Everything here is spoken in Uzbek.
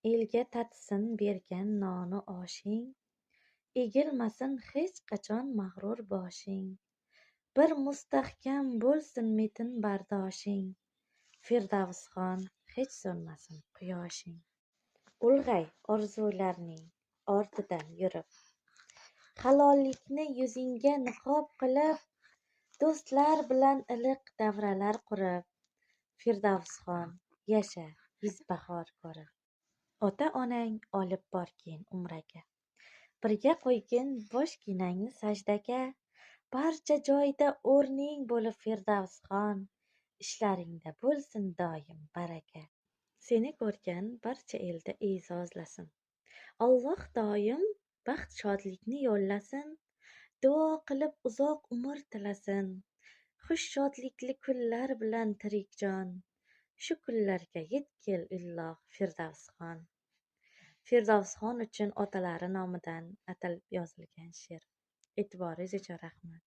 Elga tatsin bergan nonu oshing, egilmasin hech qachon mag'rur boshing. Bir mustahkam bo'lsin metin bardoshing, Firdavsxon hech so'nmasin quyoshing. Ulg'ay orzularning ortidan yurib, halollikni yuzingga niqob qilib, do'stlar bilan iliq davralar qurib, Firdavsxon yasha yuzbahor ko'rib. Ota-onang olib borgin umraga, birga qo'ygin boshginangni sajdaga. Barcha joyda o'rning bo'lib Firdavsxon, ishlaringda bo'lsin doim baraka. Seni ko'rgan barcha elda e'zozlasin, Alloh doim baxt shodlikni yo'llasin. Duo qilib uzoq umr tilasin, xush shodlikli kunlar bilan tirik jon. Shu kunlarga yetkil illoh Firdavsxon. Firdavsxon uchun otalari nomidan atalib yozilgan she'r. E'tiboringiz uchun rahmat.